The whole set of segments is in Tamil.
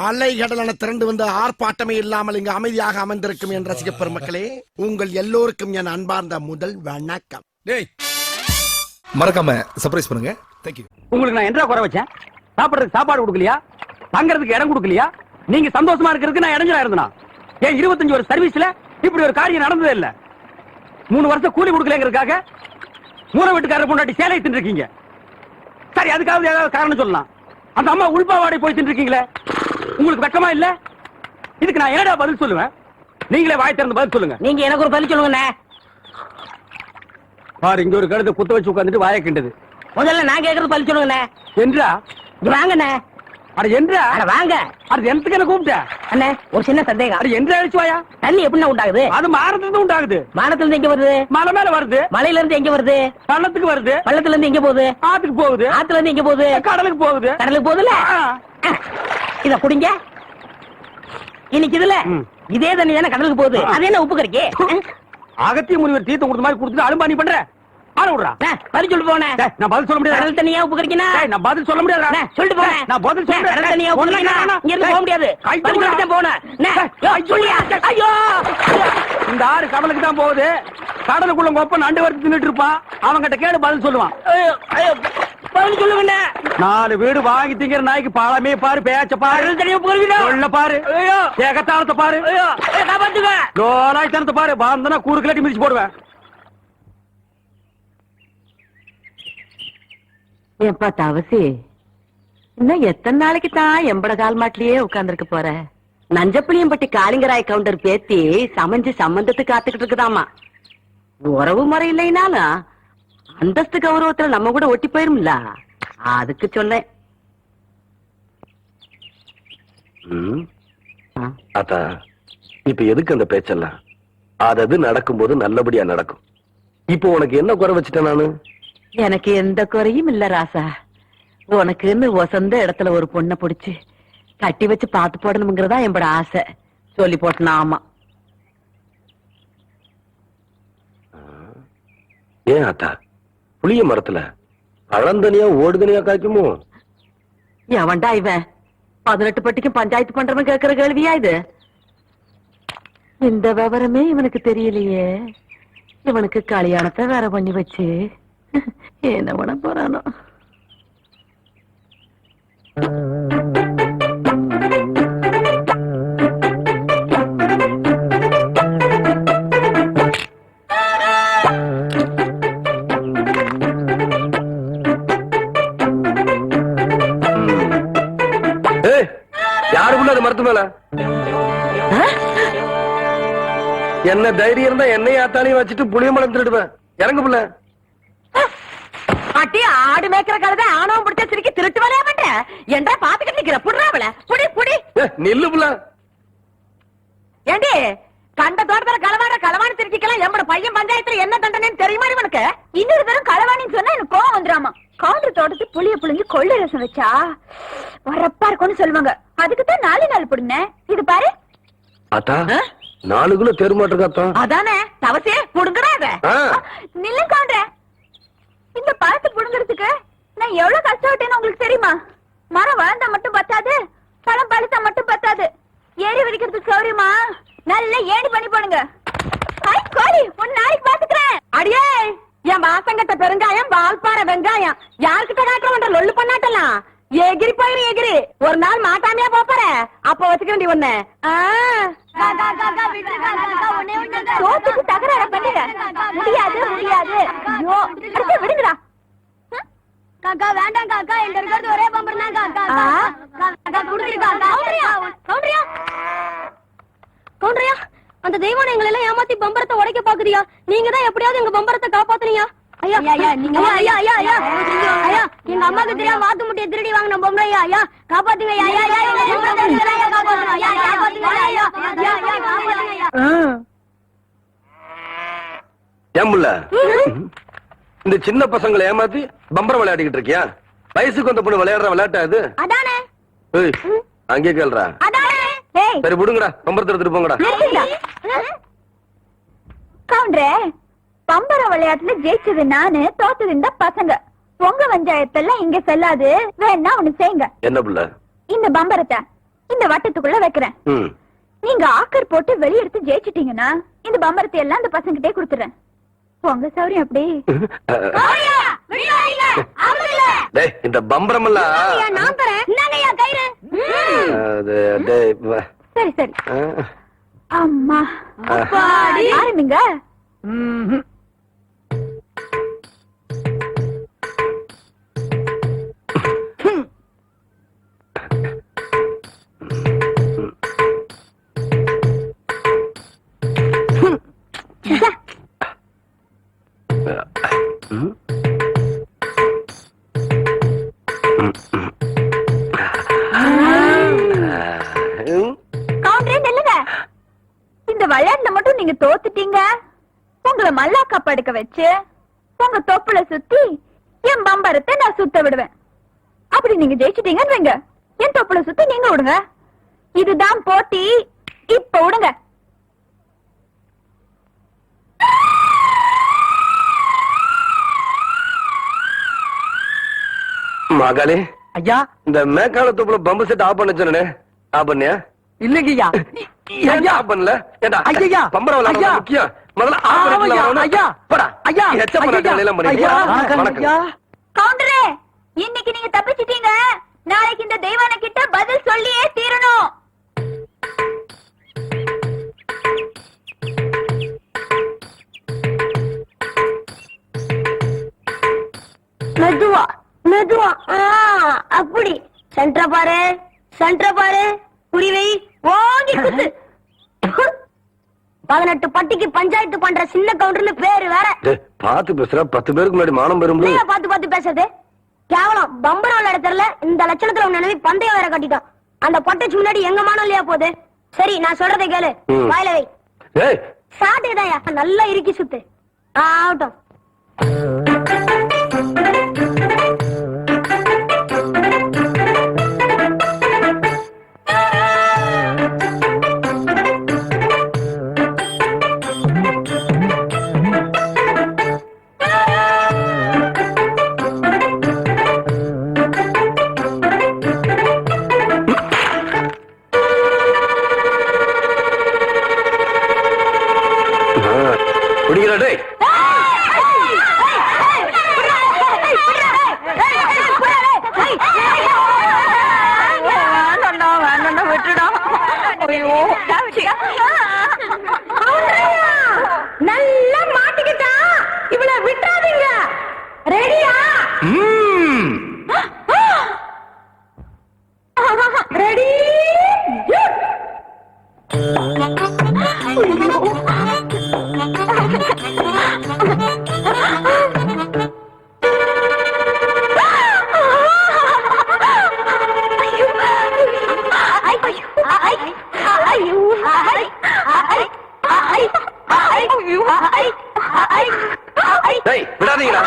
அலைகடலான திரண்டு வந்து ஆர்ப்பாட்டமே இல்லாமல் இங்கு அமைதியாக அமர்ந்திருக்கும் என் ரசிக பெருமக்களே, உங்கள் எல்லோருக்கும் என் அன்பார்ந்த முதல் வணக்கம். மறக்காம சர்ப்ரைஸ் பண்ணுங்க. தேங்க்யூ. உங்களுக்கு நான் என்ன குறை வச்சேன்? சாப்பிடுறதுக்கு சாப்பாடு கொடுக்கலையா? தங்கறதுக்கு இடம் கொடுக்கலையா? நீங்க சந்தோஷமா இருக்கிறதுக்கு நான் இடைஞ்சலா இருந்தேனா? ஏன் 25 வருஷ சர்வீஸ்ல இப்படி ஒரு காரியம் நடந்ததே இல்ல. 3 வருஷம் கூலி கொடுக்கலங்கிறதுக்காக மூணு வீட்டுக்காரர் பொண்டாட்டி சேலை தின்னுருக்கீங்க. சரி, அதுக்காவது ஏதாவது காரணம் சொல்லலாம். அந்த அம்மா உள்பாவாடை போய் தின்னுருக்கீங்களே, உங்களுக்கு வெக்கமா இல்ல? இதுக்கு நான் என்னடா பதில் சொல்லுவேன்? நீங்களே வாய் திறந்து பதில் சொல்லுங்க. நீங்க எனக்கு ஒரு பதில் சொல்லுங்க. பாரு, இங்க ஒரு கழுதை குத்த வச்சு உட்காந்துட்டு வாய கிண்டது. முதல்ல நான் கேக்குறது பதில் சொல்லுங்க. என்றா வாங்கண்ணே. அட என்றா? அட வாங்க. அது எந்தக்கு என்ன கூப்பிட்ட? அண்ணே, ஒரு சின்ன சந்தேகம். அட என்றா அழிச்சு வாயா. தண்ணி எப்படி உண்டாகுது? அது மானத்துல இருந்து உண்டாகுது. மானத்துல இருந்து எங்க வருது? மலை மேல வருது. மலையில இருந்து எங்க வருது? பள்ளத்துக்கு வருது. பள்ளத்துல இருந்து எங்க போகுது? ஆத்துக்கு போகுது. ஆத்துல இருந்து எங்க போகுது? கடலுக்கு போகுது. கடலுக்கு போகுதுல. இத குடிங்க. இன்னைக்கு இதுல இதே தண்ணி தானே கடலுக்கு போகுது. அது என்ன உப்பு கறிக்கு? அகத்திய முனிவர் தீர்த்தம் கொடுத்த மாதிரி கொடுத்துட்டு அலும்பா நீ பண்ற. ஆள விடுறா. பதில் சொல்லிட்டு போனேன். நான் பதில் சொல்ல முடியாது. கடல் தண்ணியா உப்பு கறிக்கினா? நான் பதில் சொல்ல முடியாது. சொல்லிட்டு போனேன். நான் பதில் சொல்றேன். கடல் தண்ணியா உப்பு கறிக்கினா? இங்க இருந்து போக முடியாது. பதில் போனேன். சொல்லியா? ஐயோ, இந்த ஆறு கடலுக்கு தான் போகுது. கடலுக்குள்ள கொப்ப நண்டு வரைக்கும் தின்னுட்டு இருப்பான். அவங்கிட்ட கேடு பதில் சொல்லுவான். பதில் சொல்லுங்க. 4 வீடு வாங்கி திங்கிற நாய்க்கு பாலமே பாரு, பேச்ச பாரு, சொல்ல பாரு, ஏகத்தாளத்தை பாரு, லோலாய்த்தனத்தை பாரு. பாந்தனா கூறு கிளாட்டி மிதிச்சு போடுவேன். ஏப்பா தவசி, இன்னும் எத்தனை நாளைக்கு தான் எம்பட கால் மாட்டிலேயே உட்கார்ந்துருக்க போற? நஞ்சப்புளியம்பட்டி காளிங்கராய் கவுண்டர் பேத்தி சமைஞ்சு சம்பந்தத்துக்கு காத்துக்கிட்டு இருக்குதாமா. உறவு முறை இல்லைனாலும் அந்தஸ்து கௌரவத்துல நம்ம கூட ஒட்டி போயிரும்ல, அதுக்கு சொன்னேன். ஆத்தா, இப்ப எதுக்கு அந்த பேச்செல்லாம்? அது நடக்கும்போது நல்லபடியா நடக்கும். இப்போ உனக்கு என்ன குறை வச்சுட்டேன் நானு? எனக்கு எந்த குறையும் இல்ல ராசா. உனக்குன்னு வசந்த இடத்துல ஒரு பொண்ணை பிடிச்சு கட்டி வச்சு பாத்து போடணுங்கிறதா என்னோட ஆசை. சொல்லி போட்டனா? ஆமா. ஏன் ஆத்தா, புளிய மரத்துல பழந்தனியா ஓடுதனியா காய்க்குமோ? எவன்டா இவன் 18 பட்டிக்கும் பஞ்சாயத்து பண்றவன் கேட்கிற கேள்வியா இது? இந்த விவரமே இவனுக்கு தெரியலையே. இவனுக்கு கல்யாணத்தை வேற பண்ணி வச்சு என்ன பண்ண போறானோ? யாருக்குள்ள அது மரத்து மேல என்ன தைரியம் இருந்தா என்னையும் ஆத்தாலையும் வச்சுட்டு புளிய மரம் திருடுவேன். இறங்க புள்ள. அட்டி ஆடு மேய்க்கிற கழுதை ஆணவம் பிடிச்ச சிரிக்கி திருட்டு வேலையா மாட்டேன் என்றா பாத்துக்கிட்டு நிக்கிற. புடுறாவல புடி புடி. நில்லு புள்ள. ஏண்டி, கண்ட தோட்டத்துல களவாணி சிரிக்கலாம். எம்மட பையன் பஞ்சாயத்துல என்ன தண்டனைன்னு தெரியுமா இவனுக்கு? இன்னொரு தரம் களவாணின்னு சொன்னா எனக்கு கோவம் வந்துடாமா. கவுண்டர் தோட்டத்து புளிய புளிஞ்சு கொள்ளை ரசம் வச்சா வரப்பா இருக்கும்னு சொல்லுவாங்க. அதுக்குதான் 4 நாள் புடுங்க. இது பாரு ஆத்தா, 4 கிலோ தெருமாட்டிருக்காத்தா. அதானே தவசே புடுங்கறாத. நில்ல கவுண்டர், இந்த பழத்தை புடுங்கிறதுக்கு நான் எவ்வளவு கஷ்டப்பட்டேன்னு உங்களுக்கு தெரியுமா? மரம் வளர்ந்தா மட்டும் பத்தாது, பழம் பழுத்தா மட்டும் பத்தாது. ஏறி வடிக்கிறதுக்கு சௌரியமா நல்ல ஏணி பண்ணி போடுங்க. கோழி, உன் நாளைக்கு பாத்துக்கிறேன். அடியே, என் மாசங்கட்ட பெருங்காயம், வால்பாறை வெங்காயம் யாருக்கிட்ட காட்டுற லொல்லு பண்ணாட்டலாம். எகிரி போயிரு எகிரி. ஒரு நாள் மாட்டாமையா போற, அப்ப வச்சுக்க ஒண்ணு. சோத்துக்கு தகராறு பண்ணுங்க. முடியாது முடியாது. விடுங்கடா. காக்கா வேண்டாம் காக்கா, எங்க இருக்கிறது ஒரே பம்பர் தான் காக்கா. கவுண்டரியா, அந்த தெய்வம் எங்களை எல்லாம் ஏமாத்தி பம்பரத்தை உடைக்க பாக்குறியா? நீங்க தான் எப்படியாவது எங்க பம்பரத்தை காப்பாத்துறீங்க. ஐயா ஐயா நீங்க ஐயா ஐயா ஐயா ஐயா, எங்க அம்மாக்கு தெரியாம வாத்து முட்டையை திருடி வாங்கின பொம்பளை. ஐயா ஐயா காப்பாத்துங்க. ஐயா ஐயா ஐயா காப்பாத்துங்க. ஐயா காப்பாத்துங்க. ஐயா ஐயா காப்பாத்துங்க. ஏன் புள்ள, இந்த சின்ன பசங்களை ஏமாத்தி பம்பரம் விளையாடிக்கிட்டு இருக்கியா? வயசுக்கு வந்த பொண்ணு விளையாடுற விளையாட்டா இது? அதானே. அங்கே கேள்றா. சரி விடுங்கடா, பம்பரத்தை எடுத்துட்டு போங்கடா. கவுண்டரே, பம்பர விளையாட்டுல ஜெயிச்சது நானு, தோத்தது இந்த பசங்க. உங்க பஞ்சாயத்தெல்லாம் இங்க செல்லாது. வேணா ஒண்ணு செய்யுங்க. என்ன புள்ள? இந்த பம்பரத்தை இந்த வட்டத்துக்குள்ள வைக்கிறேன். ம். நீங்க ஆக்கர் போட்டு வெளியெடுத்து ஜெயிச்சிட்டீங்கன்னா இந்த பம்பரத்தை எல்லாம் அந்த பசங்கிட்டே கொடுத்துறேன். உங்க சௌரியம் அப்படி. டேய், இந்த பம்பரம் எல்லாம் நான் தரேன். இந்தாங்கய்யா கயிறு. சரி சரி. அம்மா ஆரம்பிங்க. இந்த விளையாட்டுல மட்டும் நீங்க தோத்துட்டீங்க. உங்களை மல்லாக்கா படுக்க வச்சு உங்க தொப்புல சுத்தி என் பம்பரத்தை நான் சுத்த விடுவேன். அப்படி நீங்க ஜெயிச்சிட்டீங்கன்னு வைங்க, என் தொப்புல சுத்தி நீங்க விடுங்க. இதுதான் போட்டி. இப்ப விடுங்க. மகளே, ஐயா இந்த மேக்கால தொப்புல பம்பு செட் ஆஃப் பண்ண சொன்னே, ஆஃப் பண்ணியா? இல்லைங்கய்யா. ஏன் ஆஃப் பண்ணல? ஏண்டா ஐயா, பம்பரம் விளையாட ஐயா. முக்கியம். முதல்ல ஆஃப் பண்ணிட்டு வரணும். ஐயா, போடா ஐயா, எச்ச பண்ண எல்லாம் ஐயா, பண்ணியா? வணக்கம். கவுண்டரே, இன்னைக்கு நீங்க தப்பிச்சிட்டீங்க. நாளைக்கு இந்த தெய்வான கிட்ட பதில் சொல்லியே தீரணும். மெதுவா மெதுவா. அப்படி சென்டர் பாரு, சென்டர் பாரு. புரிவை ஓங்கி குத்து. 18 பட்டிக்கு பஞ்சாயத்து பண்ற சின்ன கவுண்டர்னு பேரு வேற. டேய், பாத்து பேசுற. 10 பேருக்கு முன்னாடி மானம் பெறும். பாத்து பாத்து பேசுறது கேவலம். பம்பரம் விளையாட தெரியல. இந்த லட்சணத்துல உன் நினைவு பந்தயம் வேற கட்டிட்டான். அந்த பொட்டச்சு முன்னாடி எங்க மானம் இல்லையா போகுது. சரி, நான் சொல்றதை கேளு. வாயில வை. ஏய், சாட்டுதாயா நல்லா இறுக்கி சுத்து. ஆகட்டும். பிடிக்கிறா டேய். நல்லா மாட்டிக்கிட்டா. இவளை விட்டுறாதீங்க. ரெடியா? ரெடி. டேய், விடாதீங்கடா.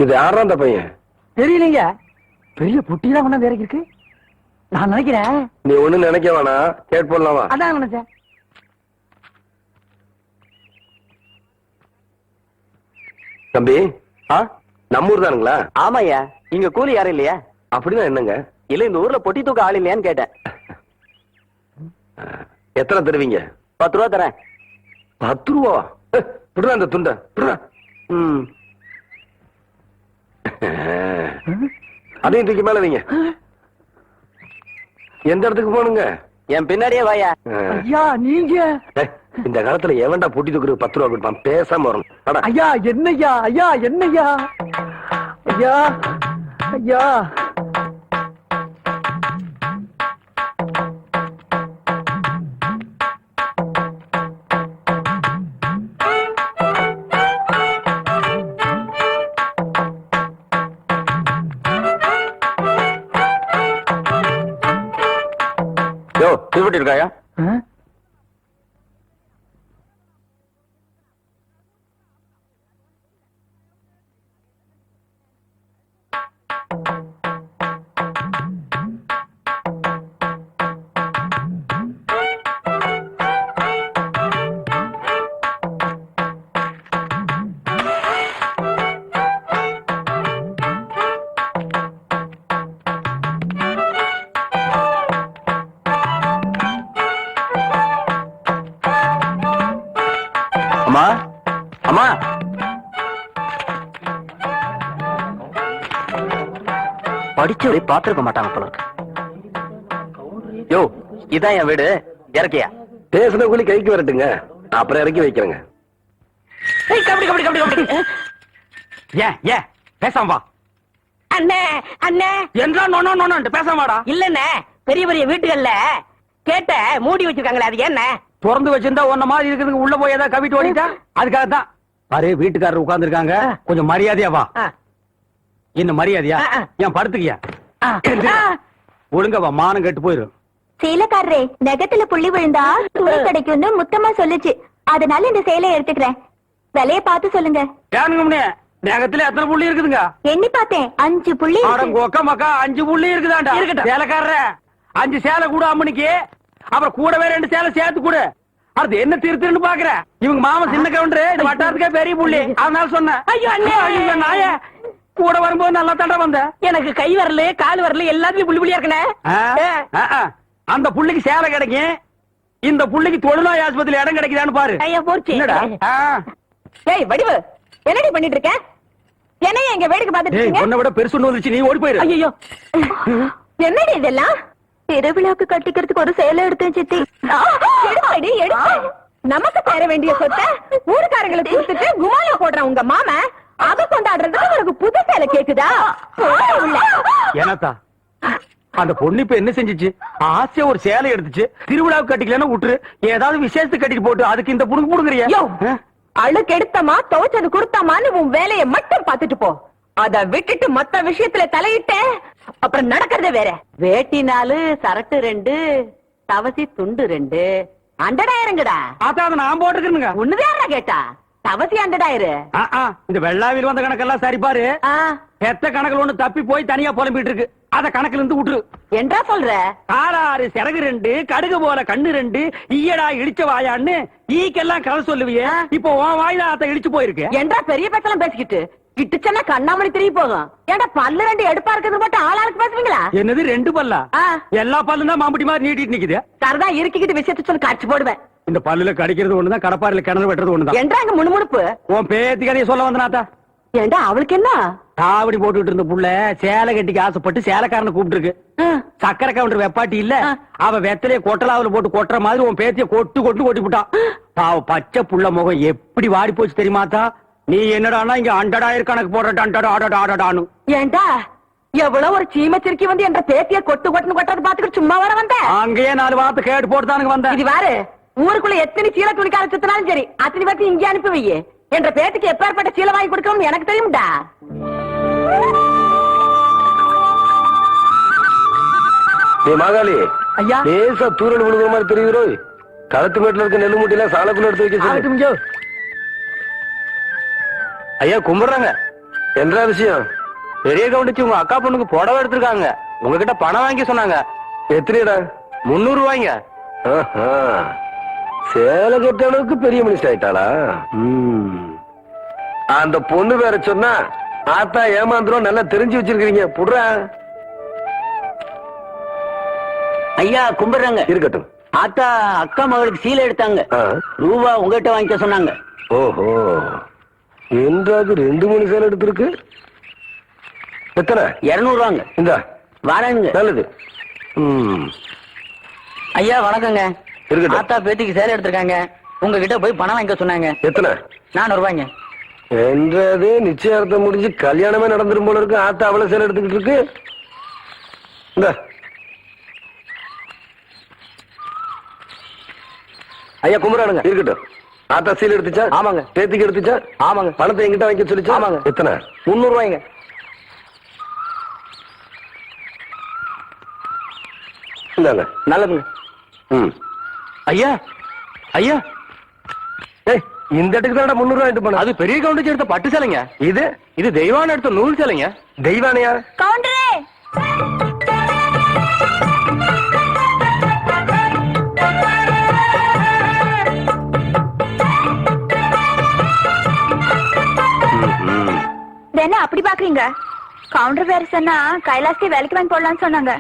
இது யாரா அந்த பையன்? தெரியலங்க. பெரிய புட்டிதான் கொண்டாந்து இறக்கி இருக்கு. நான் நினைக்கிறேன். நீ ஒண்ணு நினைக்க வேணாம், கேட் போடலாமா? அதான் நினைச்சேன். தம்பி, நம்ம ஊர் தானுங்களா? ஆமாய்யா. இங்க கூலி யாரும் இல்லையா? அப்படின்னா என்னங்க? இல்ல, இந்த ஊர்ல பொட்டி தூக்க ஆள் இல்லையான்னு கேட்டேன். எத்தனை தருவீங்க? 10 ரூபா தரேன். 10 ரூபா? விடுறா அந்த துண்ட, விடுறா. அதையும் தூக்கி மேல வைங்க. எந்த இடத்துக்கு போகணுங்க? என் பின்னாடியே வாயா. ஐயா, நீங்க இந்த காலத்துல எவன்டா பொட்டி தூக்குறது 10 ரூபா கொடுப்பான்? பேசாம வரணும். அட, ஐயா என்னய்யா, ஐயா என்னய்யா, ஐயா ஐயா. யோ, தீவட்டி இருக்காயா? படிச்சு பாத்துருக்க மாட்டாங்க போல இருக்கு. யோ இதான் என் வீடு, இறக்கியா? பேசுன கூலி கைக்கு வரட்டுங்க, அப்புறம் இறக்கி வைக்கிறேங்க. கபடி கபடி கபடி கபடி. ஏன் பேசாம வா. அண்ணே அண்ணே என்றா நோனோ நோனோன்ட்டு பேசாம வாடா. இல்லண்ணே, பெரிய பெரிய வீட்டுகள்ல கேட்ட மூடி வச்சிருக்காங்களே, அது என்ன? திறந்து வச்சிருந்தா ஒன்ன மாதிரி இருக்கிறதுக்கு உள்ள போய் ஏதாவது கவிட்டு ஓடிட்டா அதுக்காக தான். பாரு வீட்டுக்காரர் உட்கார்ந்து இருக்காங்க, கொஞ்சம் மரியாதையா வா. என்ன மரியாதையா? ஏன் படுத்துக்கியா? ஒழுங்க வா, மானம் கெட்டு போயிரும். சேலக்காரரே, நெகத்துல புள்ளி விழுந்தா துணி கிடைக்கும்னு முத்தமா சொல்லுச்சு, அதனால இந்த சேலையை எடுத்துக்கிறேன். விலைய பார்த்து சொல்லுங்க. ஏனுங்க நகத்துல எத்தனை புள்ளி இருக்குதுங்க? எண்ணி பார்த்தேன், 5 புள்ளி இருக்கு. கொக்க மக்கா 5 புள்ளி இருக்குதாண்டா. இருக்கட்டும் சேலைக்காரர, 5 சேலை கூட அம்மனிக்கு, அப்புறம் கூடவே 2 சேலை சேர்த்து கூட. அது என்ன திருத்துன்னு பாக்குற? இவங்க மாமா சின்ன கவுண்டரு, இந்த வட்டாரத்துக்கே பெரிய புள்ளி, அதனால சொன்னேன். ஐயோ அண்ணே, ஐயோ நாய, கூட வரும்போது நல்லா தாண்டா வந்த. எனக்கு கை வரல கால் வரல எல்லாத்துலயும் புள்ளி புள்ளியா இருக்கனே. அந்த புள்ளிக்கு சேலை கிடைக்கும், இந்த புள்ளிக்கு தொழுநோய் ஆஸ்பத்திரி இடம் கிடைக்குதான்னு பாரு. ஐயா போச்சு. என்னடா? ஏய் வடிவு, என்னடி பண்ணிட்டு இருக்க? என்னைய எங்க வேடிக்கை பார்த்துட்டு ஏய் இருக்கீங்க? உன்னை விட பெருசு ஒண்ணு வந்துச்சு, நீ ஓடி போயிரு. ஐயோ என்னடி இதெல்லாம்? திருவிழாவுக்கு கட்டிக்கிறதுக்கு ஒரு சேலை எடுத்தேன் சித்தி. எடுப்படி எடுப்பு. நமக்கு சேர வேண்டிய சொத்தை ஊருக்காரங்களுக்கு கொடுத்துட்டு குமால போடுற உங்க மாமா அத கொண்டாடுறதுக்கு உனக்கு புது சேலை கேக்குதா? ஏனாத்தா அந்த பொண்ணு இப்ப என்ன செஞ்சுச்சு? ஆசையா ஒரு சேலை எடுத்துச்சு, திருவிழாவுக்கு கட்டிக்கலன்னா விட்டுரு, ஏதாவது விசேஷத்துக்கு கட்டிட்டு போட்டு அதுக்கு இந்த புடுங்க புடுங்குறியா? அழுக்கு எடுத்தமா துவைச்சது கொடுத்தாமான்னு உன் வேலையை மட்டும் பாத்துட்டு போ. அத விட்டுட்டு மத்த விஷயத்துல தலையிட்ட அப்புறம் நடக்கிறத வேற. வேட்டி 4, சரட்டு 2, தவசி துண்டு 2, அண்டடாயிருங்கடா. ஆத்தா அதை நான் போட்டுக்கிறேங்க. ஒண்ணுதான் கேட்டா தவசி அண்டடாயிரு. இந்த வெள்ளாவில் வந்த கணக்கெல்லாம் சரி பாரு. எத்த கணக்குல ஒண்ணு தப்பி போய் தனியா புலம்பிட்டு இருக்கு, அத கணக்குல இருந்து விட்டுரு. என்றா சொல்ற? காராறு சிறகு 2, கடுகு போல கண்ணு 2, ஈயடா இடிச்ச வாயான்னு ஈக்கெல்லாம் கதை சொல்லுவியே, இப்போ உன் வாயில அத இடிச்சு போயிருக்கு. என்றா பெரிய பேச்செல்லாம் பேசிக்கிட்டு கிட்டுச்சன்னா கண்ணாமணி தெரிய போகும். ஏன்டா பல்லு 2 எடுப்பா இருக்கிறது மட்டும் ஆளாளுக்கு பேசுவீங்களா? என்னது 2 பல்லா? எல்லா பல்லும் தான் மாம்பட்டி மாதிரி நீட்டிட்டு நிக்குது. சரதான் இருக்கிட்டு விஷயத்த சொல்லி காட்சி போடுவேன். இந்த பல்லுல கடிக்கிறது ஒண்ணுதான், கடப்பாரில கிணறு வெட்டுறது ஒண்ணுதான். என்றாங்க முணுமுணுப்பு. உன் பேத்தி கதையை சொல்ல வந்தனாத்தா. ஏண்டா அவளுக்கு என்ன? காவடி போட்டுட்டு இருந்த புள்ள சேலை கட்டிக்கு ஆசைப்பட்டு சேலைக்காரனை கூப்பிட்டு இருக்கு. சக்கரை கவுண்டர் வெப்பாட்டி இல்ல, அவ வெத்தலைய கொட்டலாவுல போட்டு கொட்டுற மாதிரி உன் பேத்திய கொட்டு கொட்டி விட்டான். பாவ பச்சை புள்ள முகம் எப்படி வாடி போச்சு தெரியுமாத்தா? நீ என்னடானா இங்க அண்டடாயிரம் கணக்கு போடுறான்னு. ஏண்டா எவ்வளவு ஒரு சீமச்சிருக்கி வந்து என்ற பேத்திய கொட்டு கொட்டுன்னு கொட்டது பாத்துக்கிட்டு சும்மா வர வந்த? அங்கேயே 4 வார்த்தை கேட்டு போட்டுதானுங்க வந்த. இது வாரு, ஊருக்குள்ள எத்தனை சீலை துணிக்கார சுத்தினாலும் சரி அத்தனை பேர்த்து இங்கே அனுப்பி வையே. என்ற பேத்துக்கு எப்பேற்பட்ட சீலை வாங்கி கொடுக்கணும்னு எனக்கு தெரியும்டா. மாகாளி ஐயா லேசா தூரல் விழுகிற மாதிரி தெரியுதோ? களத்து மேட்டுல இருக்க நெல்லு மூட்டையில சாலக்குள்ள எடுத்து வைக்க சொல்லு. ஐயா கும்பிடுறாங்க. என்ன விஷயம்? பெரிய கவுண்டிச்சு உங்க அக்கா பொண்ணுக்கு புடவை எடுத்திருக்காங்க, உங்ககிட்ட பணம் வாங்கி சொன்னாங்க. எத்தனைடா? 300 ரூபாய்ங்க. சேலை கட்ட அளவுக்கு பெரிய மனுஷன் ஆயிட்டாளா? அந்த பொண்ணு வேற சொன்னா ஆத்தா ஏமாந்துரும், நல்லா தெரிஞ்சு வச்சிருக்கீங்க. புடுற ஐயா கும்பிடுறாங்க. இருக்கட்டும். ஆத்தா அக்கா மகளுக்கு சீலை எடுத்தாங்க, ரூபா உங்ககிட்ட வாங்கிக்க சொன்னாங்க. ஓஹோ, என்றாவது 2-3 சேலை எடுத்திருக்கு. எத்தனை? 200 ரூபாங்க. இந்த வாராங்க. நல்லது. ஐயா வணக்கங்க. இருக்கட்டும். ஆத்தா பேத்திக்கு சேலை எடுத்திருக்காங்க, உங்ககிட்ட போய் பணம் வாங்கிக்க சொன்னாங்க. எத்தனை? 400 ரூபாய்ங்க. என்றது நிச்சயார்த்தம் முடிஞ்சு கல்யாணமே நடந்துரும் போல இருக்கு. ஆத்தா அவ்வளவு சேலை எடுத்துக்கிட்டு இருக்கு. இந்த ஐயா கும்பிடானுங்க. இருக்கட்டும். ஆத்தா சீல் எடுத்துச்சா? ஆமாங்க. பேத்திக்கு எடுத்துச்சா? ஆமாங்க. பணத்தை எங்கிட்ட வாங்கி சொல்லிச்சா? ஆமாங்க. எத்தனை? 300 ரூபாய்ங்க. இந்தாங்க. நல்லதுங்க. ஐயா ஐயா, இந்த இடத்துக்கு தான் 300 ரூபாய் எடுத்து போன. அது பெரிய கவுண்டர் எடுத்த பட்டு சேலைங்க. இது தெய்வான எடுத்த நூல் சேலைங்க. தெய்வானையா? கவுண்டரே, என்ன அப்படி பாக்குறீங்க? கவுண்டர் வேற சொன்னா கைலாசி வேலைக்கு வாங்கி போடலாம்னு சொன்னாங்க.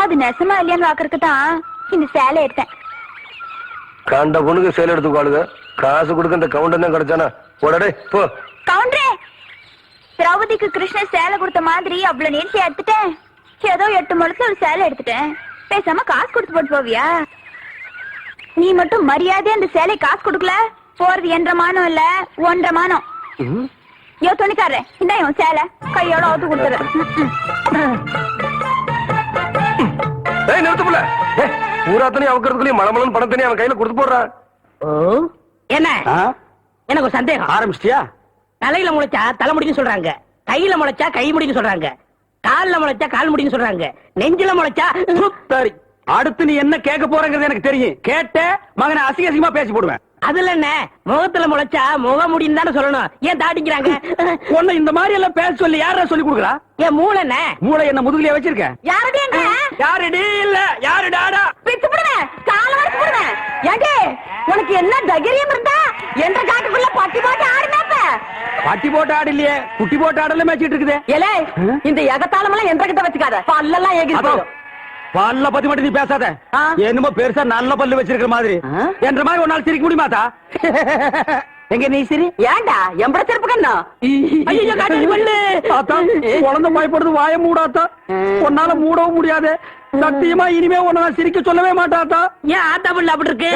அது நெசமா இல்லையான்னு பாக்குறதுக்கு தான் இந்த சேலை எடுத்தேன். கண்ட பொண்ணுக்கு சேலை எடுத்துக்காளுங்க, காசு கொடுக்க இந்த கவுண்டர் தான் கிடைச்சானா? போடடே போ. கவுண்டரே, திரௌபதிக்கு கிருஷ்ணன் சேலை கொடுத்த மாதிரி அவ்வளவு நேர்த்தி எடுத்துட்டேன். ஏதோ 8 முழத்துல ஒரு சேலை எடுத்துட்டேன். பேசாம காசு கொடுத்து போட்டு போவியா? நீ மட்டும் மரியாதையா அந்த சேலை காசு கொடுக்கல, போறது 1.5 மானம் இல்ல 1.5 மானம். யோ துணிக்காரன், இந்த இவன் சேலை கையோட அவுத்து கொடுத்துறேன். நிறுத்துப்புல பூராத்தனையும் அவக்கிறதுக்குள்ளயும் மலமலன் பணத்தனையும் அவன் கையில கொடுத்து போடுறான். என்ன எனக்கு ஒரு சந்தேகம். ஆரம்பிச்சிட்டியா? தலையில முளைச்சா தலைமுடின்னு சொல்றாங்க, கையில முளைச்சா கை முடின்னு சொல்றாங்க, கால்ல முளைச்சா கால் முடின்னு சொல்றாங்க, நெஞ்சில முளைச்சா சரி, அடுத்து நீ என்ன கேட்க போறங்கிறது எனக்கு தெரியும். கேட்ட மகனை அசிங்க அசிங்கமா பேசி போடுவேன். அதுல என்ன முகத்துல முளைச்சா முக முடின்னு தானே சொல்லணும். ஏன் தாடிக்கிறாங்க? உன்னை இந்த மாதிரி எல்லாம் பேச சொல்லி யாரா சொல்லி கொடுக்குறா? என் மூளை என்ன மூளை என்ன முதுகுலயே வச்சிருக்க? யாருடைய யாருடி இல்ல யாருடாடா? பிச்சு போடுவேன், கால வரைச்சு போடுவேன். ஏண்டே உனக்கு என்ன தைரியம் இருந்தா என்ற காட்டுக்குள்ள பட்டி போட்டு ஆடுனாப்ப? பட்டி போட்டு ஆடு இல்லையே, குட்டி போட்டு ஆடல மேய்ச்சிட்டு இருக்குது. ஏலே இந்த எகத்தாளம் எல்லாம் என்ற கிட்ட வச்சுக்காத, பல்லெல்லாம் ஏகி போயிடும். பல்ல பத்தி மட்டும் நீ பேசாத. என்னமோ பெருசா நல்ல பல்லு வச்சிருக்கிற மாதிரி. என்ற மாதிரி ஒரு நாள் சிரிக்க முடியுமாத்தா? எங்க நீ சிரி? ஏண்டா எம்பட செருப்பு கண்ணா? ஐயோ காட்டி பல்லு. ஆத்தா குழந்தை பயப்படுது, வாய மூடாத்தா. உன்னால மூடவும் முடியாது. சத்தியமா இனிமே உன்னை நான் சிரிக்க சொல்லவே மாட்டாத்தா. ஏன் ஆத்தா பல்லு அப்படி இருக்கு?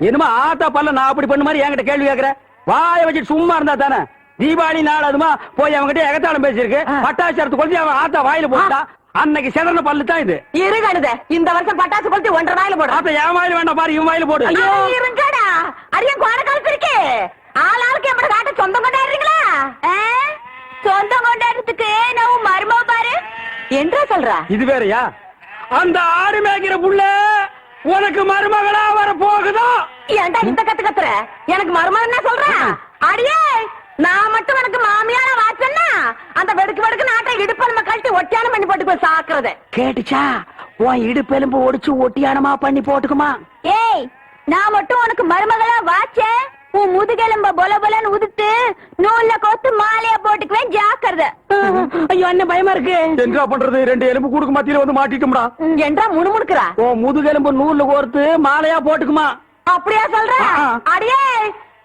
என்னமா ஆத்தா பல்ல நான் அப்படி பண்ண மாதிரி என்கிட்ட கேள்வி கேக்குற? வாய வச்சுட்டு சும்மா இருந்தா தானே. தீபாவளி நாள் அதுமா போய் அவன்கிட்ட எகத்தாளம் பேசிருக்கு. பட்டாசரத்து கொளுத்தி அவன் ஆத்தா வாயில போட்டா அன்னைக்கு செதறன பல்லு தான் இது. இருங்கடுத இந்த வருஷம் பட்டாசு கொளுத்தி 1.5 வாயில போடு. அப்ப என் வாயில வேண்டாம் பாரு, இவன் வாயில போடு. இருங்கடா அரியன் கோண காலத்து இருக்கு. ஆளாளுக்கு எம்பட காட்ட சொந்தம் கொண்டாடுறீங்களா? சொந்தம் கொண்டாடுறதுக்கு நான் மருமக பாரு என்றா சொல்றா? இது வேறயா? அந்த ஆடு மேய்க்கிற புள்ள உனக்கு மருமகளா வர போகுதோ? ஏன்டா இந்த கத்துற? எனக்கு மருமகன் என்ன சொல்றேன்? அடியே நான் மட்டும் உனக்கு மாமியார வாச்சன்னா அந்த வெடுக்கு வெடுக்கு நாட்டை இடுப்பு நம்ம கழட்டி ஒட்டியானம் பண்ணி போட்டு போய் சாக்குறது கேட்டுச்சா? உன் இடுப்பு எலும்பு ஒடிச்சு ஒட்டியானமா பண்ணி போட்டுக்குமா? ஏய் நான் மட்டும் உனக்கு மருமகளா வாச்சேன், உன் முதுகெலும்ப பொல பொலன்னு உதுத்து நூல்ல கோத்து மாலையா போட்டுக்குவேன், ஜாக்கிரதை. ஐயோ என்ன பயமா இருக்கு. என்ன பண்றது? 2 எலும்பு கூடுக்கு மத்தியில வந்து மாட்டிட்டோம்டா. என்றா முணுமுணுக்குறா? உன் முதுகெலும்பு நூல்ல கோர்த்து மாலையா போட்டுக்குமா? அப்படியா சொல்ற? அடியே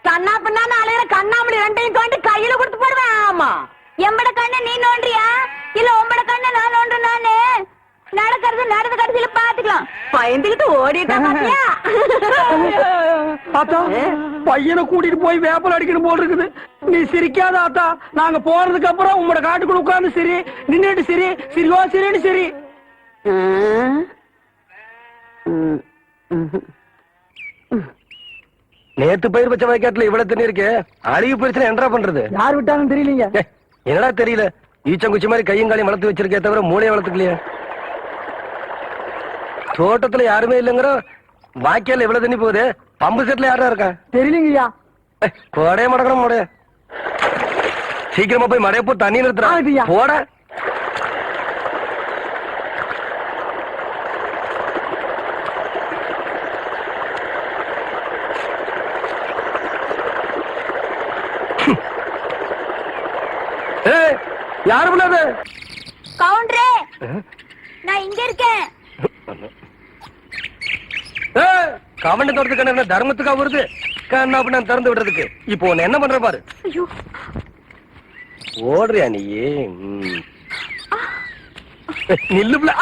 கண்ணா பின்னான்னு அலையிற கண்ணாமணி 2ஐயும் தோண்டி கையில கொடுத்து போடுவேன். ஆமா எம்பட கண்ண நீ நோண்டியா இல்ல உம்பட கண்ண நான் நோண்டு? நானு நடக்கிறது நடந்த கடைசியில பாத்துக்கலாம். பயந்துகிட்டு ஓடிட்டா பாத்தியா? ஆத்தா பையனை கூட்டிட்டு போய் வேப்பல் அடிக்கணும் போல் இருக்குது. நீ சிரிக்காத ஆத்தா. நாங்க போறதுக்கு அப்புறம் உங்களோட காட்டுக்குள்ள உட்கார்ந்து சரி, நின்னுட்டு சரி, சிரிவா சரின்னு சரி. நேத்து பயிர் வச்ச வயக்காட்டுல இவ்வளவு தண்ணி இருக்கு. அழிவு பிரச்சனை என்ன பண்றது? யார் விட்டாலும் தெரியலீங்க. என்னடா தெரியல, ஈச்சங்குச்சி மாதிரி கையும் காலையும் வளர்த்து வச்சிருக்கே தவிர மூளையை வளர்த்துக்கலையே. தோட்டத்துல யாருமே இல்லங்கிற வாய்க்கால இவ்வளவு தண்ணி போகுது. பம்பு செட்ல யாரா இருக்கா? தெரியலீங்கய்யா. கோடைய மடக்கணும் மடைய. சீக்கிரமா போய் மடைய போ, தண்ணி நிறுத்துறா போட. யாரு பிள்ளாது? கவுண்டரே நான் இங்க இருக்கேன். கவண்ட தோட்டத்து கண்ண தர்மத்துக்கா வருது கண்ணா அப்படி நான் திறந்து விடுறதுக்கு. இப்போ உன்னை என்ன பண்ற பாரு. ஓடுறியா நீ? நில்லுப்ல.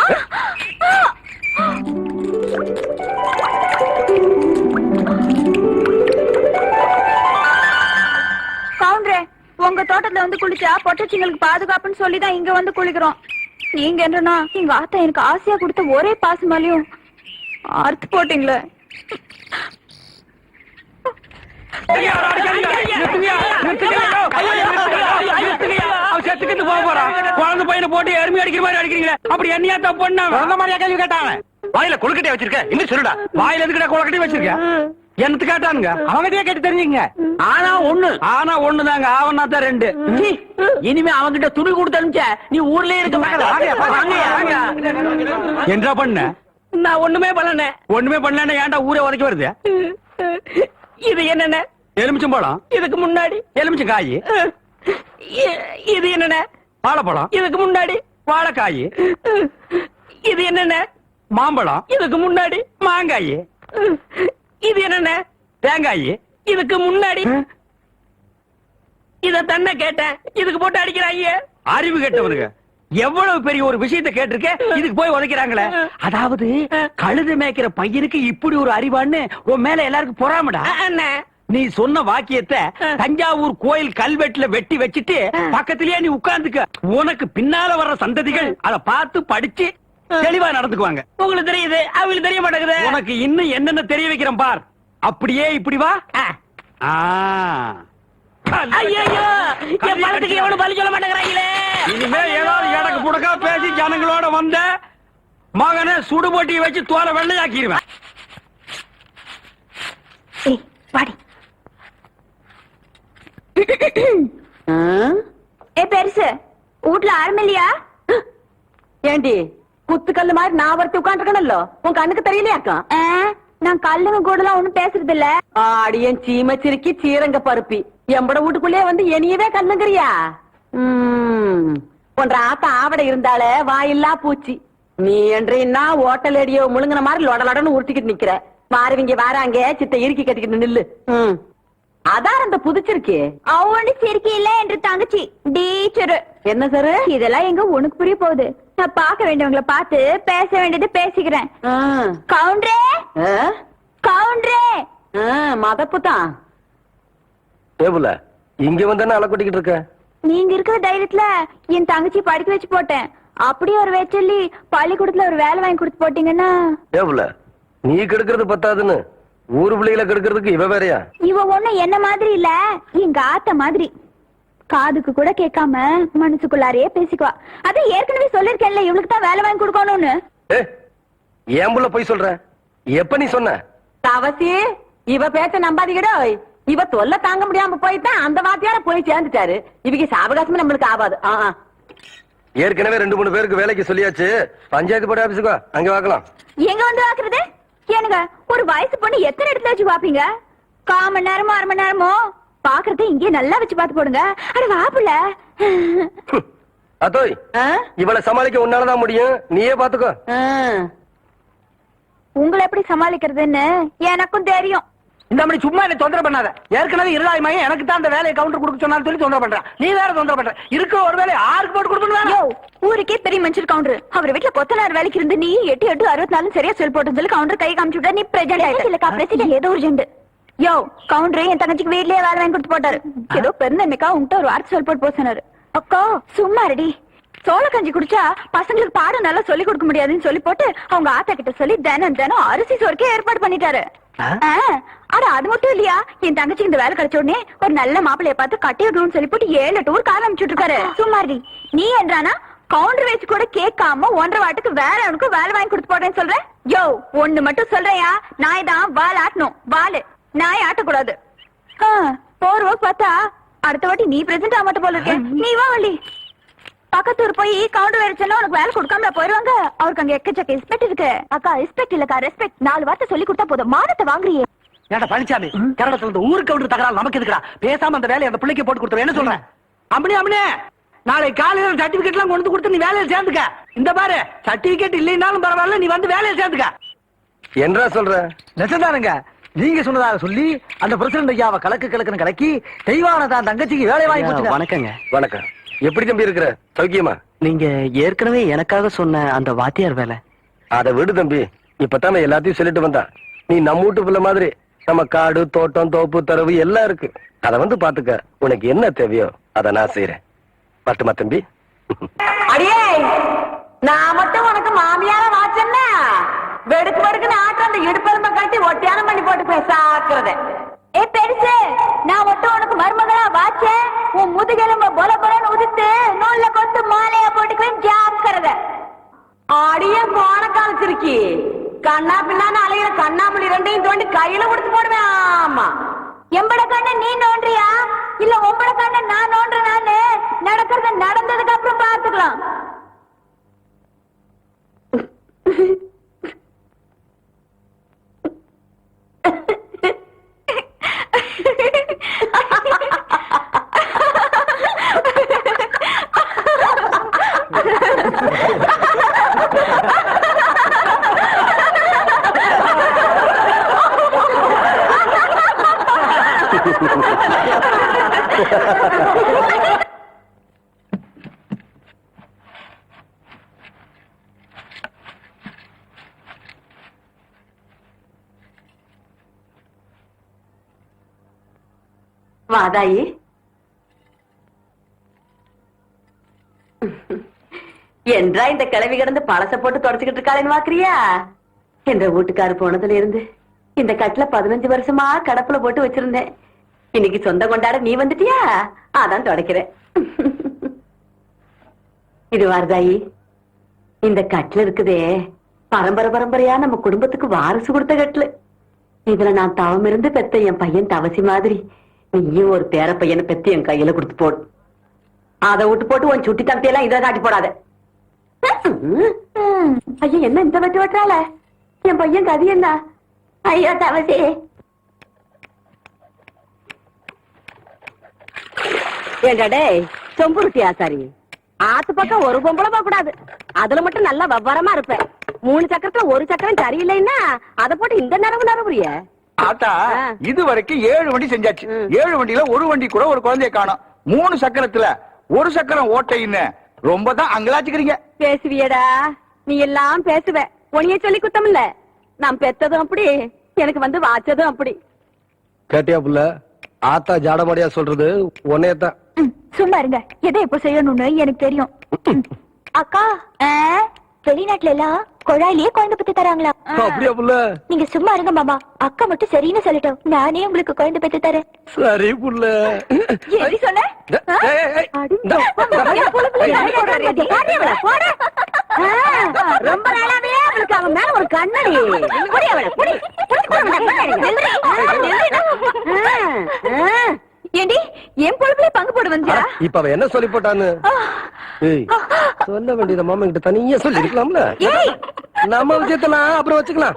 கவுண்டரே உங்க தோட்டத்துல வந்து குளிச்சா பொட்டச்சிங்களுக்கு பாதுகாப்புன்னு சொல்லிதான் இங்க வந்து குளிக்கிறோம். நீங்க என்னன்னா எங்க ஆத்தா எனக்கு ஆசையா கொடுத்த ஒரே பாசமாலையும் அறுத்து போட்டீங்களே. குழந்தை பையனை போட்டு எருமை அடிக்கிற மாதிரி அடிக்கிறீங்களா? அப்படி என்னையா தப்பு பண்ண? மாதிரியா கேள்வி கேட்டாங்க. வாயில கொழுக்கட்டை வச்சிருக்க, இன்னும் சொல்லுடா. வாயில எதுக்கிட்ட கொழுக்கட்டை வச்சிருக்க? என்னத்து கேட்டானுங்க? அவங்ககிட்டயே கேட்டு தெரிஞ்சுங்க. ஆனா ஒண்ணுதாங்க, ஆவனா தான் 2. இனிமே அவங்கிட்ட துணி கொடுத்து அனுப்பிச்ச நீ ஊர்லயே இருக்க என்ன பண்ண? நான் ஒண்ணுமே பண்ணல. ஒண்ணுமே பண்ணல. ஏன்டா ஊரே உதைக்க வருது? இது என்னென்ன? எலுமிச்சம்பழம். இதுக்கு முன்னாடி எலுமிச்சங்காய். இது என்னென்ன? வாழைப்பழம். இதுக்கு முன்னாடி வாழைக்காய். இது என்னென்ன? மாம்பழம். இதுக்கு முன்னாடி மாங்காய். இது என்னென்ன? தேங்காய். இதுக்கு முன்னாடி இத தன்ன கேட்டேன், இதுக்கு போட்டு அடிக்கிறாங்க. அறிவு கேட்டவனுங்க எவ்வளவு பெரிய ஒரு விஷயத்தை கேட்டிருக்க, இதுக்கு போய் உதைக்கிறாங்களே. அதாவது கழுது மேய்க்கிற பையனுக்கு இப்படி ஒரு அறிவான்னு உன் மேல எல்லாருக்கும் பொறாமடா. நீ சொன்ன வாக்கியத்தை தஞ்சாவூர் கோயில் கல்வெட்டுல வெட்டி வச்சிட்டு பக்கத்திலேயே நீ உட்கார்ந்துக்க. உனக்கு பின்னால வர்ற சந்ததிகள் அத பார்த்து படிச்சு தெளிவா நடந்துக்குவாங்க. உங்களுக்கு தெரியுது, அவங்களுக்கு தெரிய மாட்டேங்குது. உனக்கு இன்னும் என்னென்ன தெரிய வைக்கிறேன் பார். அப்படியே இப்படி வா. ஐயோ, என் பணத்துக்கு எவனும் பலி சொல்ல மாட்டேங்கிறாங்களே. இனிமே ஏதாவது எனக்கு புடக்கா பேசி ஜனங்களோட வந்த மகனை சுடு போட்டியை வச்சு தோலை வெள்ளையாக்கிடுவேன். பாடி ஏ பெருசு, வீட்டுல ஆரம்பில்லையா? ஏண்டி குத்துக்கல்லு மாதிரி நான் ஒருத்தி உட்காந்துருக்கணும்ல, உன் கண்ணுக்கு தெரியலையாக்கும்? நான் கல்லுங்க கூட எல்லாம் ஒண்ணும் பேசுறது இல்ல. ஆடியன் சீமச்சிருக்கி சீரங்க பருப்பி எம்பட வீட்டுக்குள்ளே வந்து என்னையவே கண்ணுங்கிறியா? போன்ற ஆத்த ஆவட இருந்தாலே வாயில்லா பூச்சி. நீ என்றா ஓட்டல் அடியோ முழுங்கின மாதிரி லொடலொடன்னு உருட்டிக்கிட்டு நிக்கிற. மாறுவீங்க வாராங்க சித்த இறுக்கி கட்டிக்கிட்டு நில்லு. அதான் அந்த புதுச்சிருக்கே அவனு சிரிக்கி இல்ல என்று தங்கச்சி டீச்சரு. என்ன சார் இதெல்லாம் எங்க உனக்கு புரிய போகுது? நான் பார்க்க வேண்டியவங்களை பார்த்து பேச வேண்டியது பேசிக்கிறேன். கவுண்டரே, கவுண்டரே. மதப்புதான் டேபிள இங்க வந்தானே அலை கொட்டிக்கிட்டு இருக்க. நீங்க இருக்கிற தைரியத்துல என் தங்கச்சி படிக்க வச்சு போட்டேன். அப்படியே ஒரு வேச்சொல்லி பள்ளிக்கூடத்துல ஒரு வேலை வாங்கி கொடுத்து போட்டீங்கன்னா. டேபிள நீ கெடுக்கிறது பத்தாதுன்னு ஊரு பிள்ளைகளை கெடுக்கிறதுக்கு இவ வேறையா? இவ ஒண்ணு என்ன மாதிரி இல்ல, எங்க ஆத்த மாதிரி. காதுக்கு கூட கேட்காம மனசுக்குள்ளாரையே பேசிக்குவா. அது ஏற்கனவே சொல்லிருக்கேன்ல, இவளுக்கு தான் வேலை வாங்கி கொடுக்கணும்னு. ஏன் புள்ள போய் சொல்ற? எப்ப நீ சொன்ன? தவசி இவ பேச்ச நம்பாதீங்கடோ. இவ தொல்லை தாங்க முடியாம போய்தான் அந்த வாத்தியார போய் சேர்ந்துட்டாரு. இவங்க சாவகாசமே நம்மளுக்கு ஆகாது. ஏற்கனவே 2-3 பேருக்கு வேலைக்கு சொல்லியாச்சு. பஞ்சாயத்து போர்டு ஆபீஸுக்கோ, அங்க வாக்கலாம். எங்க வந்து வாக்குறது? ஏனுங்க, ஒரு வயசு பொண்ணு எத்தனை இடத்துல வச்சு பாப்பீங்க? 1/4 மணி நேரமோ 1/2 மணி நேரமோ பாக்குறத இங்கே நல்லா வச்சு பாத்து போடுங்க. அட வாப்புல அத்தோய், இவளை சமாளிக்க உன்னாலதான் முடியும். நீயே பாத்துக்கோ. உங்களை எப்படி சமாளிக்கிறதுன்னு எனக்கும் தெரியும். இந்த மாதிரி சும்மா என்ன தொந்தரவு பண்ணாத. ஏற்கனவே இருளாய்மையும் எனக்கு தான் அந்த வேலையை கவுண்டர் கொடுக்க சொன்னாலும் சொல்லி தொந்தரவு பண்றேன். நீ வேற தொந்தரவு பண்ற. இருக்க ஒரு வேலை ஆருக்கு போட்டு கொடுக்கணும்? ஊருக்கே பெரிய மனுஷர் கவுண்டர். அவர் வீட்டுல கொத்தனார் வேலைக்கு இருந்து நீ 8-8-64 சரியா சொல் போட்டு சொல்லி கவுண்டர் கை காமிச்சு விட்டா நீ பிரசிடென்ட் ஏதோ ஒரு ஜெண்டு. யோ கவுண்டர் என் தங்கச்சிக்கு வீட்லயே வேலை வாங்கி கொடுத்து போட்டாரு. ஏதோ பெருந்தன்மைக்கா உங்ககிட்ட ஒரு வார்த்தை சொல் போட்டு போக சொன்னாரு. அக்கா சும்மா ரெடி. சோள கஞ்சி குடிச்சா பசங்களுக்கு பாடம் நல்லா சொல்லி கொடுக்க முடியாதுன்னு சொல்லி போட்டு அவங்க ஆத்தா கிட்ட சொல்லி தினம் அரிசி சோறுக்கே ஏற்பாடு பண்ணிட்டாரு. ஆனா அது மட்டும் இல்லையா, என் தங்கச்சிக்கு இந்த வேலை கிடைச்ச உடனே ஒரு நல்ல மாப்பிள்ளைய பார்த்து கட்டி விடணும்னு சொல்லி போட்டு 7 டூர் கார் அமைச்சுட்டு இருக்காரு. சும்மாரி நீ என்றானா கவுண்டர் வச்சு கூட கேட்காம 1.5 வாட்டுக்கு வேற அவனுக்கு வேலை வாங்கி கொடுத்து போடுறேன்னு சொல்றேன். யோ ஒண்ணு மட்டும் சொல்றையா, நாய் தான் வால் ஆட்டணும். வாலு நாய் ஆட்டக்கூடாது. போறவ பார்த்தா அடுத்த வாட்டி நீ பிரசன்ட் ஆக மாட்ட போல இருக்க. நீ வா வள்ளி. பக்கத்தூர் போய் கவுண்டர் வேலைச்சா உனக்கு வேலை கொடுக்காம போயிருவாங்க. அவருக்கு அங்க எக்கச்சக்க ரெஸ்பெக்ட் இருக்கு. அக்கா ரெஸ்பெக்ட் இல்லக்கா ரெஸ்பெக்ட். 4 வார்த்தை சொல்லி கொடுத்தா போதும், மானத்தை வாங்குறியே. ஏடா பழனிசாமி, கரடத்துல இருந்து ஊருக்கு கவுண்டர் தகராறு நமக்கு எதுக்குடா? பேசாம அந்த வேலையை அந்த பிள்ளைக்கு போட்டு கொடுத்துரு. என்ன சொல்றேன்? அம்மனே நாளை காலையில சர்டிபிகேட் எல்லாம் கொண்டு கொடுத்து நீ வேலையில சேர்ந்துக்க. இந்த பாரு, சர்டிபிகேட் இல்லைன்னாலும் பரவாயில்ல, நீ வந்து வேலையில சேர்ந்துக்க. என்ன சொல்ற? நெசந்தானுங்க, நீங்க சொன்னதாக சொல்லி அந்த பிரசிடண்ட் ஐயாவை கலக்குன்னு கலக்கி தெய்வானதான் தங்கச்சிக்கு வேலை வாங்கி போச்சு. வணக்கங்க. வணக்கம். எப்படி தம்பி இருக்கிற? சௌக்கியமா? நீங்க ஏற்கனவே எனக்காக சொன்ன அந்த வாத்தியார் வேலை அதை விடு தம்பி. இப்பதான் எல்லாத்தையும் சொல்லிட்டு வந்தா. நீ நம்ம வீட்டு பிள்ளை மாதிரி நம்ம காடு தோட்டம் தோப்பு தரவு எல்லாம் இருக்கு. அத வந்து பாத்துக்க. உனக்கு என்ன தேவையோ அதை நான் செய்யறேன். பட்டுமா தம்பி? அடியே நான் மட்டும் உனக்கு மாமியார வாச்சன்னா வெடுக்கு வெடுக்குன்னு ஆட்டம் அந்த இடுப்பெருமை கட்டி ஒட்டியான பண்ணி போட்டு பேசாக்குறத. ஏ பெருசு, நான் மட்டும் உனக்கு மருமகளா வாச்சேன். உன் முதுகெலும்ப பொல பொலன்னு உதித்து நூல்ல கொத்து மாலையா போட்டுக்குவேன். ஜாக்கிரத. அடியே போன காலச்சிருக்கி கண்ணா பின்னான்னு அலையிற கண்ணாமணி 2ஐயும் தோண்டி கையில கொடுத்து போடுவேன். ஆமா, எம்பட கண்ண நீ நோன்றியா இல்ல உம்பட கண்ண நான் நோன்ற? நானு நடக்கிறது நடந்ததுக்கு அப்புறம் பாத்துக்கலாம். வாதாயி, என்றா இந்த கிளவி கிடந்து பழச போட்டு தொடச்சுக்கிட்டு இருக்காளேன்னு பாக்குறியா? என்ற வீட்டுக்காரு போனதுல இருந்து இந்த கட்டுல 15 வருஷமா கடப்புல போட்டு வச்சிருந்தேன். இன்னைக்கு சொந்த கொண்டாட நீ வந்துட்டியா? அதான் தொடக்கிறேன். இது வாரதாயி, இந்த கட்டுல இருக்குதே பரம்பரையா நம்ம குடும்பத்துக்கு வாரிசு கொடுத்த கட்டுல. இதுல நான் தவம் இருந்து பெத்த என் பையன் தவசி மாதிரி நீயும் ஒரு பேர பையனை பெத்து என் கையில கொடுத்து போடு. அதை விட்டு போட்டு உன் சுட்டி தம்பியெல்லாம் இதை காட்டி போடாத. ஐயா, என்ன இந்த வெட்டு வெட்டுறாள? என் பையன் கதி என்ன? ஐயோ தவசி, ஏடாடே சொம்புருட்டி ஆசாரி, ஆத்து பக்கம் ஒரு பொம்பளை போக கூடாது. அதுல மட்டும் நல்லா விவரமா இருப்பேன். 3 சக்கரத்துல ஒரு சக்கரம் சரியில்லைன்னா அதை போட்டு இந்த நரவுறிய. ஆத்தா, இது வரைக்கும் 7 வண்டி செஞ்சாச்சு. 7 வண்டியில ஒரு வண்டி கூட ஒரு குழந்தைய காணோம். 3 சக்கரத்துல ஒரு சக்கரம் ஓட்டைன்னு ரொம்ப தான் அங்கலாச்சுக்கிறீங்க. பேசுவியடா, நீ எல்லாம் பேசுவ. உனிய சொல்லி குத்தம் இல்ல. நான் பெத்ததும் அப்படி, எனக்கு வந்து வாச்சதும் அப்படி. கேட்டியா புள்ள? ஆத்தா ஜாடமாடியா சொல்றது உன்னையத்தான். சும்மா இருங்க. எதை எப்ப செய்யணும்னு எனக்கு தெரியும். அக்கா, வெளிநாட்டுல எல்லாம் குழாயிலேயே குழந்தை பத்தி தராங்களா? அப்படியா புள்ள? நீங்க சும்மா இருங்க மாமா. அக்கா மட்டும் சரின்னு சொல்லட்டும், நானே உங்களுக்கு குழந்தை பெத்து தரேன். சரி புள்ள. எப்படி சொன்ன? ரொம்ப நாளாவே அவளுக்கு அவன் மேல ஒரு கண்ணடி. ஏண்டி என் பொழுதுல பங்கு போட வந்தியா? இப்ப அவன் என்ன சொல்லி போட்டான்னு சொல்ல வேண்டியத மாமா கிட்ட தனியா சொல்லி இருக்கலாம்ல. நம்ம விஷயத்தெல்லாம் அப்புறம் வச்சுக்கலாம்.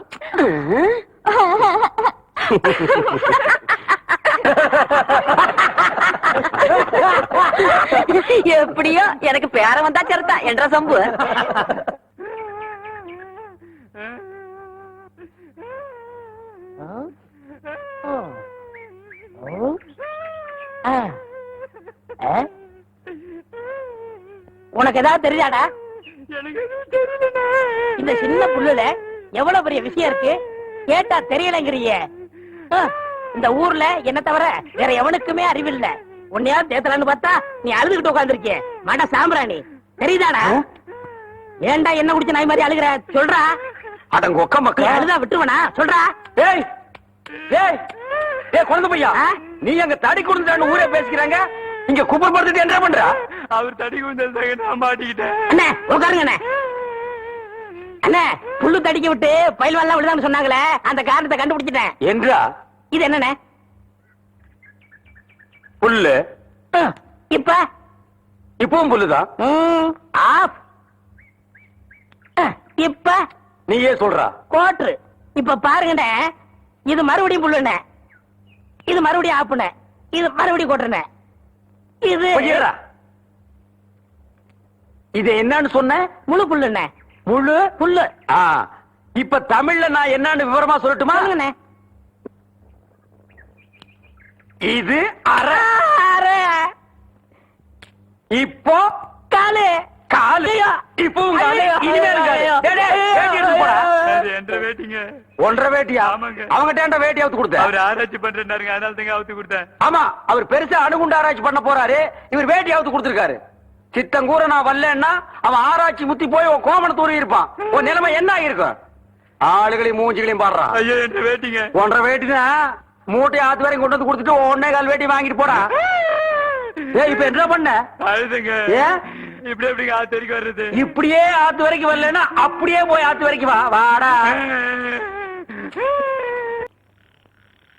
எப்படியோ எனக்கு பேர வந்தா சரிதா என்ற சம்பு. உனக்கு ஏதாவது தெரியாடா? இந்த சின்ன புல்லுல எவ்வளவு பெரிய விஷயம் இருக்கு. கேட்டா தெரியலங்கிறிய. இந்த ஊர்ல என்ன தவிர வேற எவனுக்குமே அறிவில்ல. உன்னையாவது தேத்தலான்னு பார்த்தா நீ அழுதுகிட்டு உட்காந்துருக்கிய. மாடா சாம்பிராணி, தெரியுதாடா? ஏன்டா என்ன குடிச்ச நாய் மாதிரி அழுகுற? சொல்றா. அடங்க ஒக்க மக்கள் அழுதா விட்டுருவனா? சொல்றா. ஏய் ஏய் ஏய் குழந்தை பையா, நீ அங்க தடி குடுந்தான்னு ஊரே பேசிக்கிறாங்க. இங்க குப்பர் படுத்துட்டு என்ன பண்றா? அவர் தடி குடுந்தாங்க, நான் மாட்டிக்கிட்டேன். அண்ணே உட்காருங்க அண்ணே. அண்ணே, புல்லு தடிக்க விட்டு பயில்வான்லாம் விடுதான்னு சொன்னாங்களே, அந்த காரணத்தை கண்டுபிடிச்சிட்டேன். என்றா? இது என்னண்ணே? புல்லு. இப்ப இப்பவும் புல்லுதான். ஆஃப். இப்ப நீயே சொல்றா. கோட்ரு. இப்ப பாருங்கண்ணே, இது மறுபடியும் புல்லுண்ணே, இது மறுபடியும் ஆப்புண்ணே, இது மறுபடியும் கோட்டுறண்ணே. இது பொய்யரா. இது என்னன்னு சொன்ன? முழு புல்லுண்ணே. முழு புல்லு. இப்ப தமிழ்ல நான் என்னன்னு விவரமா சொல்லட்டுமா? சொல்லுங்கண்ணே. இது அரை. இப்போ காலு. காலு. இப்பவும் காலு. இனிமேல் காலு. டேய், டேய், வேட்டி எடுத்து போடா. என்ற வேட்டிங்க. ஒன்றரை வேட்டியா? ஆமாங்க. அவங்கிட்ட வேட்டி அவுத்து கொடுத்த. அவர் ஆராய்ச்சி பண்றாருங்க, அதனால தாங்க அவுத்து கொடுத்தேன். ஆமா, அவர் பெருசா அணுகுண்டு ஆராய்ச்சி பண்ண போறாரு. இவர் வேட்டி அவுத்து கொடுத்திருக்காரு. சித்தங்கூர நான் வரலன்னா அவன் ஆராய்ச்சி முத்தி போய் உன் கோமண தூரி இருப்பான். உன் நிலைமை என்ன ஆயிருக்கும்? ஆளுகளையும் மூஞ்சிகளையும் பாடுறான். ஐயோ, என்ற வேட்டிங்க. ஒன்றரை வேட்டினா மூட்டையை ஆத்து வரையும் கொண்டு வந்து கொடுத்துட்டு 1.25 வேட்டி வாங்கிட்டு போடா. ஏய், இப்ப என்ன பண்ண? அழுதுங்க. ஏன் இப்படி எப்படிங்க ஆத்து வரைக்கும் வர்றது? இப்படியே ஆத்து வரைக்கும் வரலன்னா அப்படியே போய் ஆத்து வரைக்கும் வா. வாடா.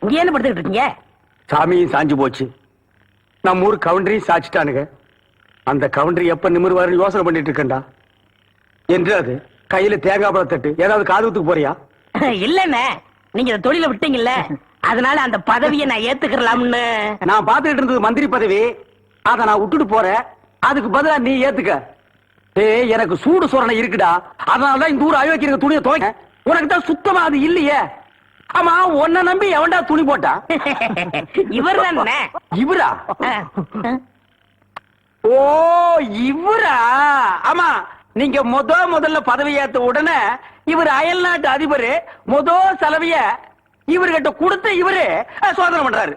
இங்க என்ன படுத்துக்கிட்டு இருக்கீங்க? சாமியும் சாஞ்சு போச்சு, நம்ம ஊர் கவுண்டரையும் சாச்சிட்டானுங்க. அந்த கவுண்டரி எப்ப நிமிர்வாரு யோசனை பண்ணிட்டு இருக்கேன்டா. என்று அது கையில தேங்காய் பழம் தட்டு ஏதாவது காதுத்துக்கு போறியா? இல்லண்ணே, நீங்க இந்த தொழில விட்டீங்கல்ல, அதனால அந்த பதவியை நான் ஏத்துக்கலாம்னு. நான் பாத்துக்கிட்டு இருந்தது மந்திரி பதவி, அத நான் விட்டுட்டு போறேன். அதுக்கு பதிலா நீ ஏத்துக்க. ஏய், எனக்கு சூடு சொரணை இருக்குடா. அதனாலதான் இந்த ஊர் அயோக்கிய துணியை துவைக்க. உனக்கு தான் சுத்தமா அது இல்லையே. ஆமா உன்னை நம்பி எவன்டா துணி போட்டா? இவர் தானே. இவரா? ஓ இவரா? ஆமா, நீங்க முதல்ல பதவி ஏத்த உடனே இவர் அயல் நாட்டு அதிபர் செலவிய இவர்கிட்ட கொடுத்த இவரு சோதனை பண்றாரு.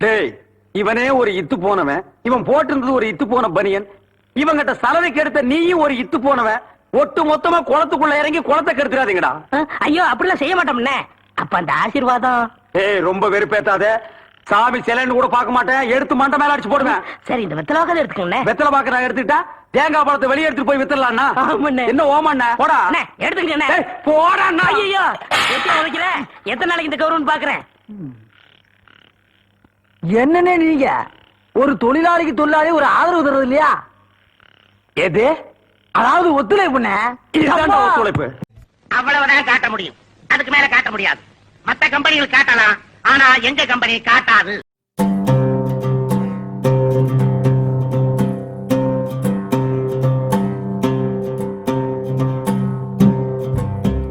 டேய், இவனே ஒரு இத்து போனவன், இவன் போட்டிருந்தது ஒரு இத்து போன பனியன், இவங்கிட்ட சலவைக்கு எடுத்த நீயும் ஒரு இத்து போனவன், ஒட்டு மொத்தமா குளத்துக்குள்ள இறங்கி குளத்தை கெடுத்துறாதீங்கடா. ஐயோ அப்படிலாம் செய்ய மாட்டோம்னே. அப்ப அந்த ஆசீர்வாதம். ஏய், ரொம்ப வெறுப்பேத்தாத. சாமி சிலைன்னு கூட பார்க்க மாட்டேன், எடுத்து மண்டை மேல அடிச்சு போடுவேன். சரி, இந்த வெத்தலை வாக்காத எடுத்துக்கோண்ணே. வெத்தலை பாக்க நான் எடுத்துக்கிட்டா தேங்காய் பழத்தை வெளியே எடுத்துட்டு போய் வித்துடலாம்னா? ஆமாண்ணே. என்ன ஓமாண்ணா? போடா. அண்ணே, எடுத்துக்கிட்டேண்ணே. ஏய், போடா. ஐயோ, எத்தனை உதைக்கிற? எத்தனை நாளைக்கு இந்த கௌரவம் பாக்குறேன்? என்னன்னே நீங்க ஒரு தொழிலாளிக்கு தொழிலாளி ஒரு ஆதரவு தர்றது இல்லையா? எது? அதாவது ஒத்துழைப்பு. இதுதான் ஒத்துழைப்பு. அவ்வளவுதான் காட்ட முடியும், அதுக்கு மேல காட்ட முடியாது. மத்த கம்பெனிகள் காட்டலாம், ஆனா எங்க கம்பெனி காட்டாது.